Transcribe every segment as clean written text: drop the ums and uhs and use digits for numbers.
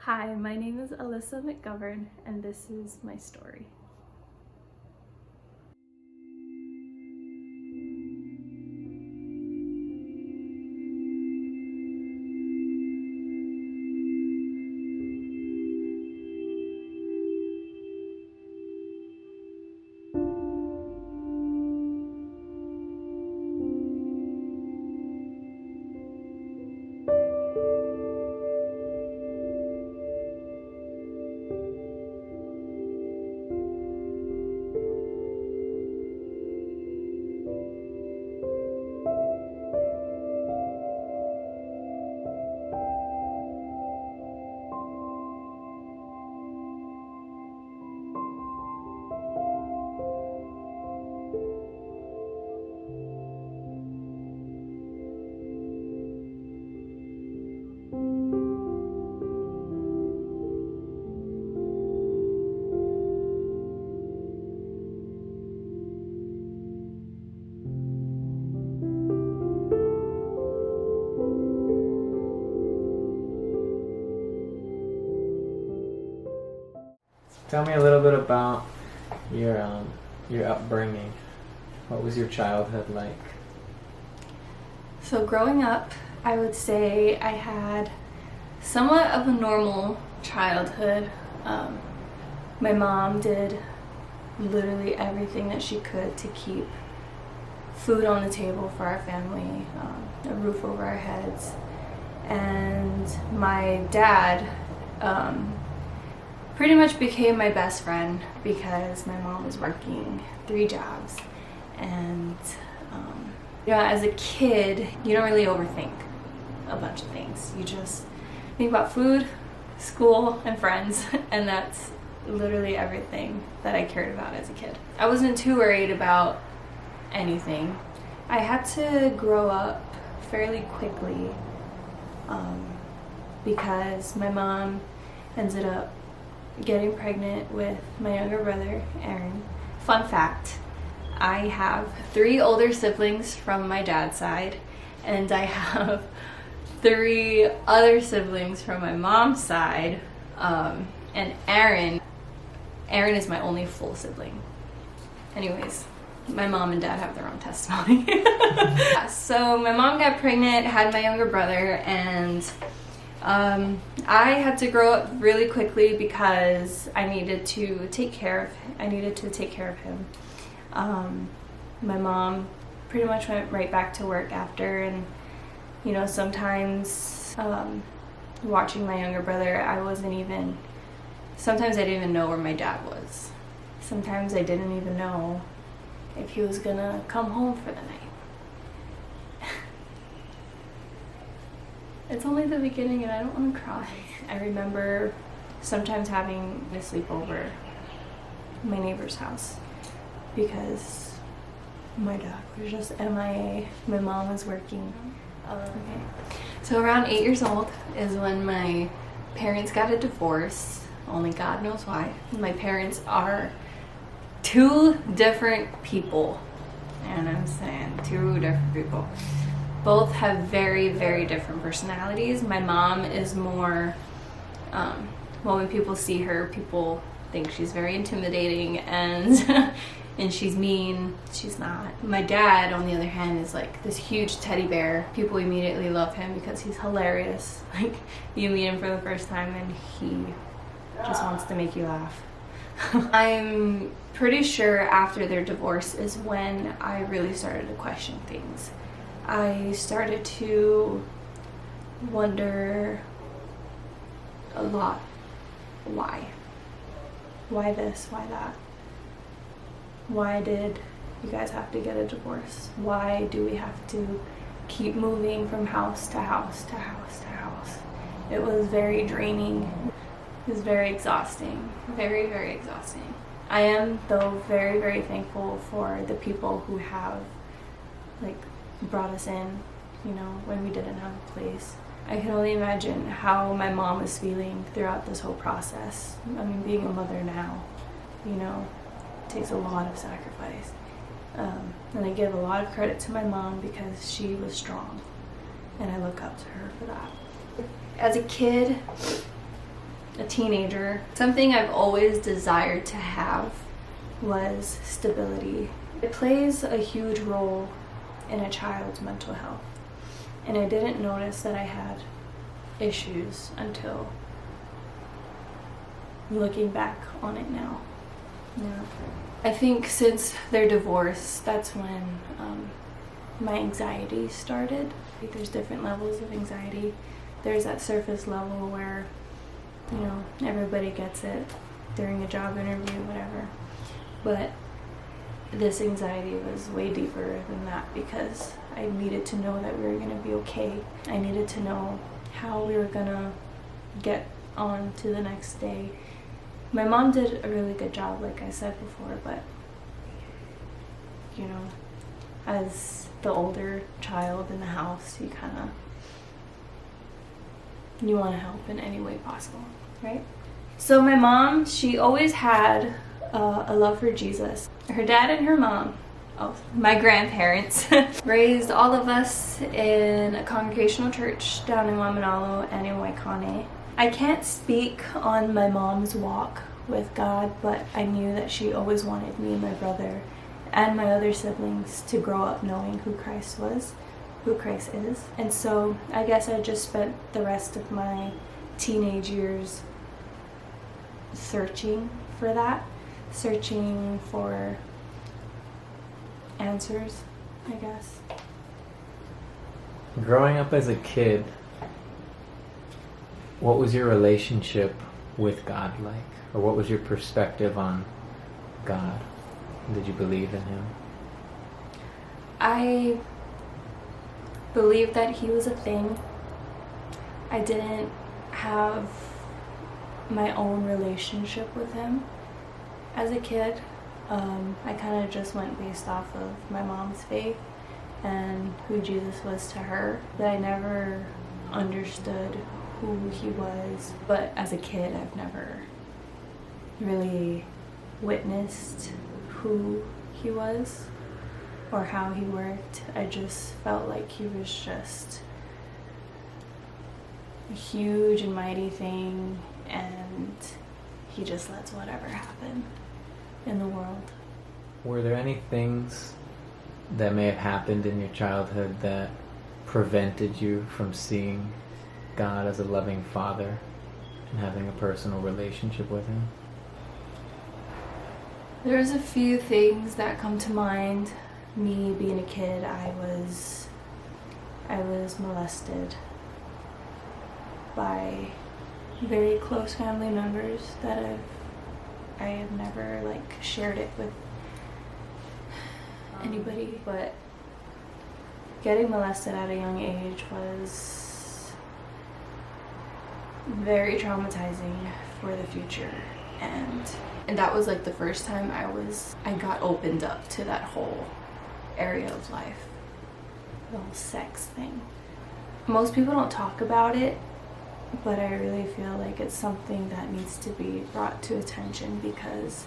Hi, my name is Allisa McGovern, and this is my story. Tell me a little bit about your upbringing. What was your childhood like? So growing up, I would say I had somewhat of a normal childhood. My mom did literally everything that she could to keep food on the table for our family, a roof over our heads. And my dad pretty much became my best friend because my mom was working 3 jobs. And as a kid, you don't really overthink a bunch of things. You just think about food, school, and friends, and that's literally everything that I cared about as a kid. I wasn't too worried about anything. I had to grow up fairly quickly because my mom ended up getting pregnant with my younger brother, Aaron. Fun fact, I have 3 older siblings from my dad's side, and I have 3 other siblings from my mom's side, and Aaron is my only full sibling. Anyways, my mom and dad have their own testimony. So my mom got pregnant, had my younger brother, and I had to grow up really quickly because I needed to take care of him. My mom pretty much went right back to work after, and sometimes watching my younger brother, sometimes I didn't even know where my dad was. Sometimes I didn't even know if he was gonna come home for the night. It's only the beginning and I don't want to cry. I remember sometimes having to sleep over my neighbor's house because my dad was just MIA. My mom was working. So around 8 years old is when my parents got a divorce. Only God knows why. My parents are 2 different people. And I'm saying 2 different people. Both have very, very different personalities. My mom is more, when people see her, people think she's very intimidating and and she's mean. She's not. My dad, on the other hand, is like this huge teddy bear. People immediately love him because he's hilarious. Like, you meet him for the first time and he just wants to make you laugh. I'm pretty sure after their divorce is when I really started to question things. I started to wonder a lot. Why? Why this? Why that? Why did you guys have to get a divorce? Why do we have to keep moving from house to house to house to house? It was very draining. It was very exhausting. Very, very exhausting. I am, though, very, very thankful for the people who have, brought us in, when we didn't have a place. I can only imagine how my mom was feeling throughout this whole process. I mean, being a mother now, takes a lot of sacrifice. And I give a lot of credit to my mom because she was strong, and I look up to her for that. As a kid, a teenager, something I've always desired to have was stability. It plays a huge role in a child's mental health. And I didn't notice that I had issues until looking back on it now. Yeah. I think since their divorce, that's when my anxiety started. There's different levels of anxiety. There's that surface level where, you know, everybody gets it during a job interview, whatever. But this anxiety was way deeper than that because I needed to know that we were going to be okay. I needed to know how we were going to get on to the next day. My mom did a really good job, like I said before, but, you know, as the older child in the house, you want to help in any way possible, right? So my mom, she always had a love for Jesus. Her dad and her mom, my grandparents, raised all of us in a congregational church down in Wamanalo and in Waikane. I can't speak on my mom's walk with God, but I knew that she always wanted me and my brother and my other siblings to grow up knowing who Christ was, who Christ is. And so I guess I just spent the rest of my teenage years searching for that, searching for answers, I guess. Growing up as a kid, what was your relationship with God like? Or what was your perspective on God? Did you believe in Him? I believed that He was a thing. I didn't have my own relationship with Him as a kid. I kind of just went based off of my mom's faith and who Jesus was to her, but I never understood who He was. But as a kid, I've never really witnessed who He was or how He worked. I just felt like He was just a huge and mighty thing, and He just lets whatever happen in the world. Were there any things that may have happened in your childhood that prevented you from seeing God as a loving Father and having a personal relationship with Him? There's a few things that come to mind. Me being a kid, I was molested by very close family members that I have never shared it with anybody, but getting molested at a young age was very traumatizing for the future, and that was the first time I got opened up to that whole area of life, the whole sex thing. Most people don't talk about it, but I really feel like it's something that needs to be brought to attention because,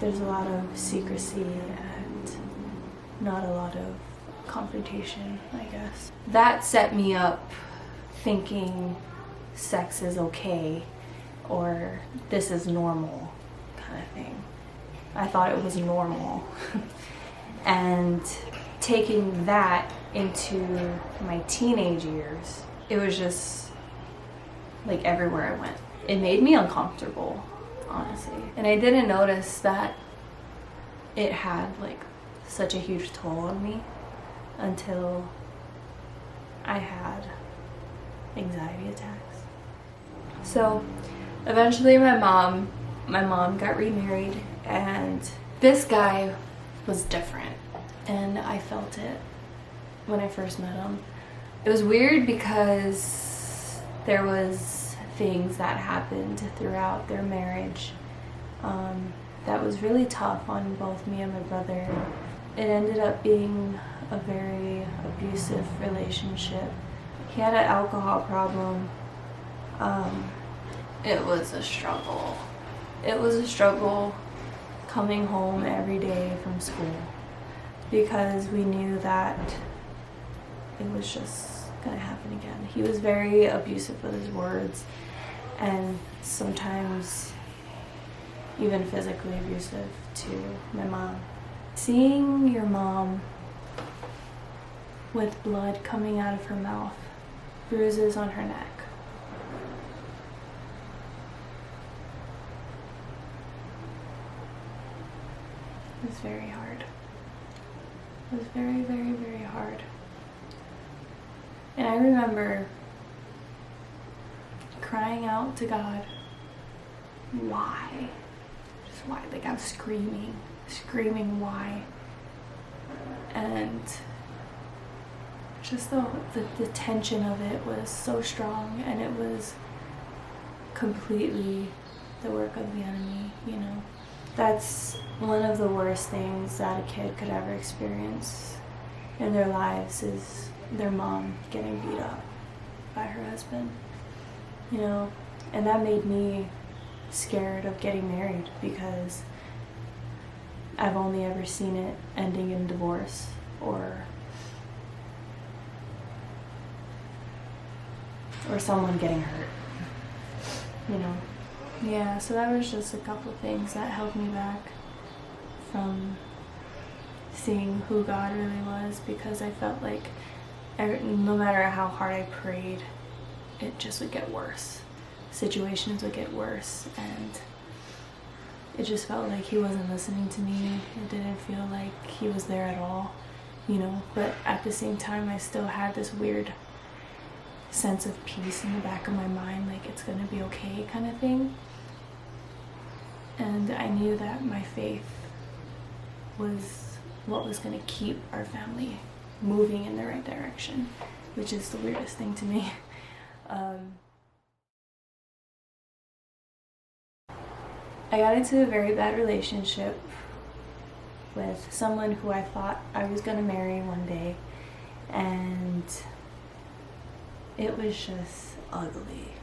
there's a lot of secrecy and not a lot of confrontation, I guess. That set me up thinking sex is okay or this is normal kind of thing. I thought it was normal. And taking that into my teenage years, it was just everywhere I went. It made me uncomfortable, honestly. And I didn't notice that it had such a huge toll on me until I had anxiety attacks. So eventually my mom got remarried, and this guy was different, and I felt it when I first met him. It was weird because there was things that happened throughout their marriage that was really tough on both me and my brother. It ended up being a very abusive relationship. He had an alcohol problem. It was a struggle. It was a struggle coming home every day from school because we knew that it was just gonna happen again. He was very abusive with his words, and sometimes even physically abusive to my mom. Seeing your mom with blood coming out of her mouth, bruises on her neck, it was very hard. It was very, very, very hard. And I remember crying out to God, why? Just why? Like, I was screaming why. And just the tension of it was so strong, and it was completely the work of the enemy, you know. That's one of the worst things that a kid could ever experience in their lives, is their mom getting beat up by her husband, you know. And that made me scared of getting married, because I've only ever seen it ending in divorce or someone getting hurt, you know. Yeah, so that was just a couple things that held me back from seeing who God really was, because I felt like no matter how hard I prayed, it just would get worse. Situations would get worse, and it just felt like he wasn't listening to me. It didn't feel like he was there at all, you know. But at the same time, I still had this weird sense of peace in the back of my mind, like it's gonna be okay kind of thing. And I knew that my faith was what was gonna keep our family moving in the right direction, which is the weirdest thing to me. I got into a very bad relationship with someone who I thought I was gonna marry one day, and it was just ugly.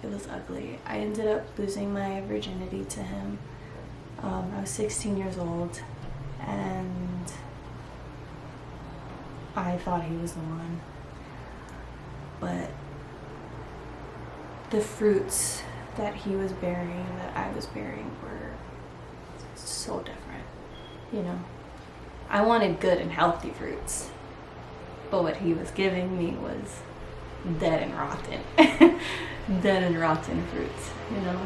It was ugly. I ended up losing my virginity to him. I was 16 years old, and I thought he was the one. But the fruits that he was bearing, that I was bearing, were so different, you know. I wanted good and healthy fruits, but what he was giving me was dead and rotten. Dead and rotten fruits, you know.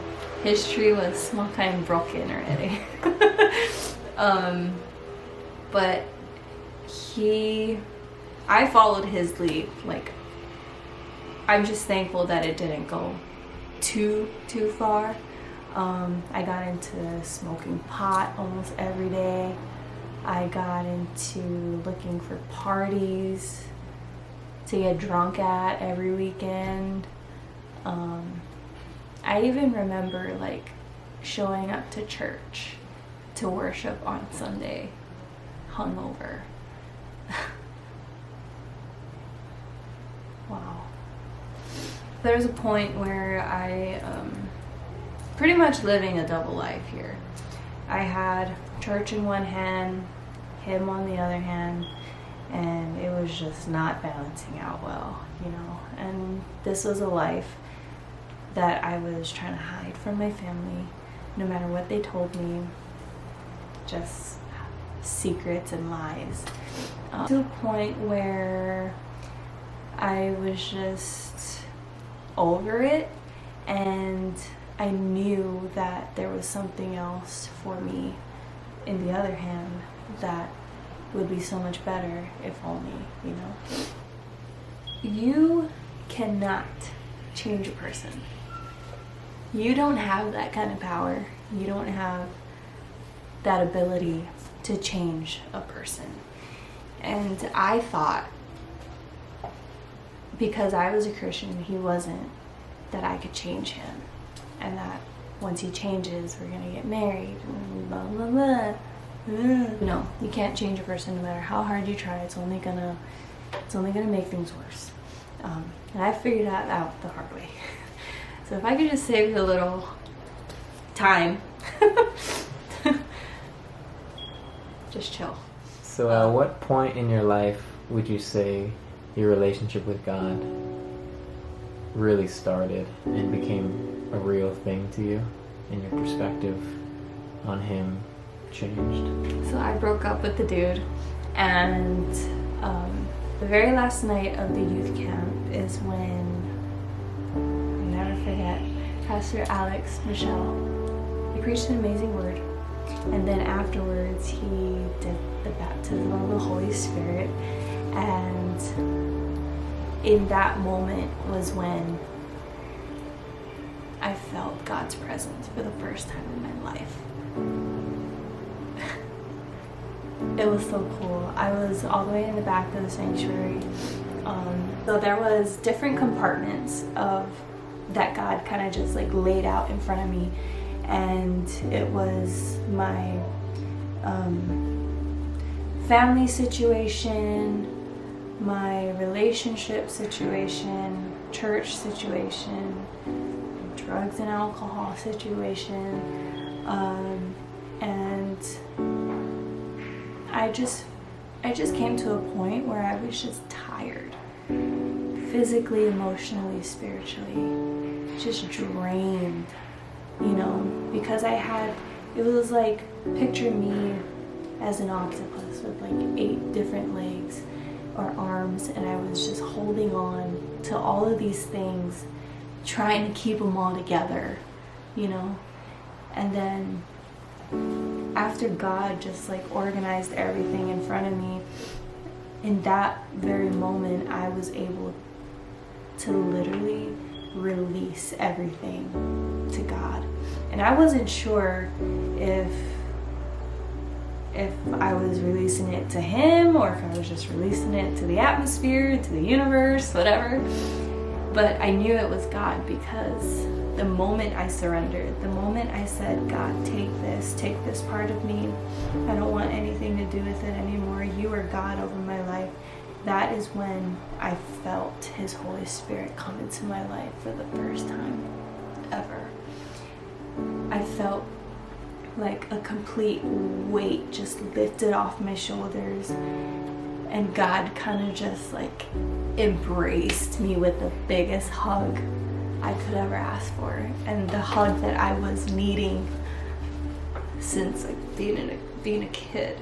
His tree was all kind of broken already. But I followed his lead. Like, I'm just thankful that it didn't go too far. I got into smoking pot almost every day. I got into looking for parties to get drunk at every weekend. I even remember like showing up to church to worship on Sunday hungover. Wow. There was a point where I pretty much living a double life here. I had church in one hand, him on the other hand, and it was just not balancing out well, you know. And this was a life that I was trying to hide from my family, no matter what they told me, just secrets and lies. To a point where I was just over it, and I knew that there was something else for me in the other hand that would be so much better if only, you know. You cannot change a person. You don't have that kind of power. You don't have that ability to change a person. And I thought, because I was a Christian and he wasn't, that I could change him, and that once he changes, we're gonna get married and blah blah blah. No, you can't change a person no matter how hard you try. It's only gonna make things worse. And I figured that out the hard way. So if I could just save you a little time, just chill. So at what point in your life would you say your relationship with God really started and became a real thing to you, and your perspective on him changed? So I broke up with the dude, and the very last night of the youth camp is when, I'll never forget, Pastor Alex Michelle, he preached an amazing word, and then afterwards he did the baptism of the Holy Spirit, and in that moment was when I felt God's presence for the first time in my life. It was so cool. I was all the way in the back of the sanctuary. So there was different compartments of that God kind of just like laid out in front of me, and it was my family situation, my relationship situation, church situation, drugs and alcohol situation, and I just came to a point where I was just tired, physically, emotionally, spiritually, just drained, because it was like, picture me as an octopus with like 8 different legs or arms, and I was just holding on to all of these things, trying to keep them all together, and then after God just like organized everything in front of me, in that very moment I was able to literally release everything to God. And I wasn't sure if I was releasing it to him or if I was just releasing it to the atmosphere, to the universe, whatever. But I knew it was God, because the moment I surrendered, the moment I said, God, take this part of me, I don't want anything to do with it anymore, you are God over my life, that is when I felt his Holy Spirit come into my life for the first time ever. I felt like a complete weight just lifted off my shoulders, and God kind of just like embraced me with the biggest hug I could ever ask for, and the hug that I was needing since like being a kid.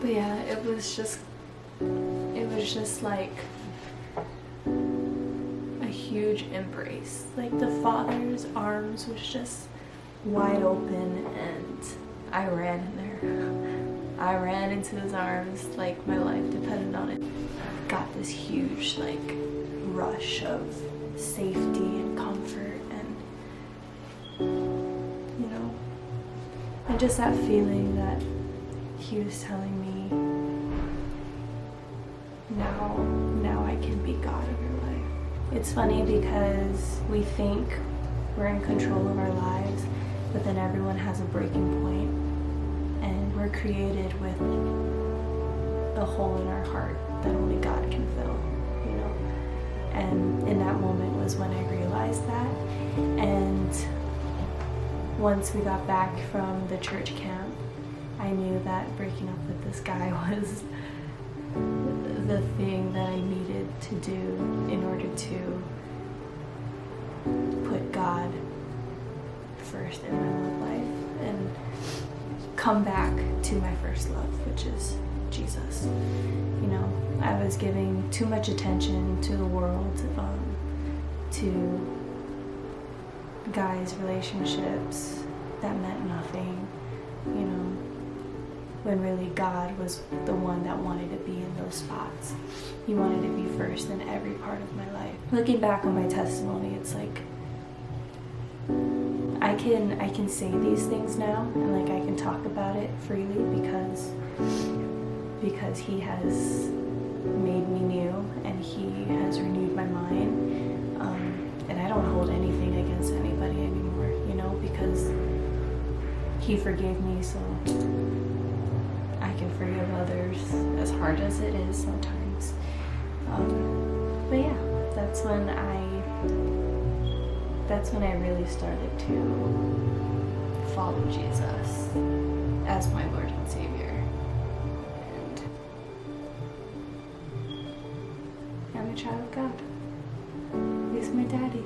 But yeah, it was just like a huge embrace. Like the Father's arms was just wide open, and I ran in there. I ran into his arms like my life depended on it. Got this huge like rush of safety and comfort, and just that feeling that he was telling me, now I can be God of your life. It's funny because we think we're in control of our lives, but then everyone has a breaking point, and we're created with a hole in our heart that only God can fill, And in that moment was when I realized that. And once we got back from the church camp, I knew that breaking up with this guy was the thing that I needed to do in order to put God first in my love life and come back to my first love, which is Jesus. I was giving too much attention to the world, to guys' relationships that meant nothing, when really God was the one that wanted to be in those spots. He wanted to be first in every part of my life. Looking back on my testimony, it's like I can say these things now, and like I can talk about it freely because he has made me new, and he has renewed my mind, and I don't hold anything against anybody anymore, because he forgave me, so I can forgive others, as hard as it is sometimes. But yeah, that's when I really started to follow Jesus as my Lord and Savior. And I'm a child of God. He's my daddy.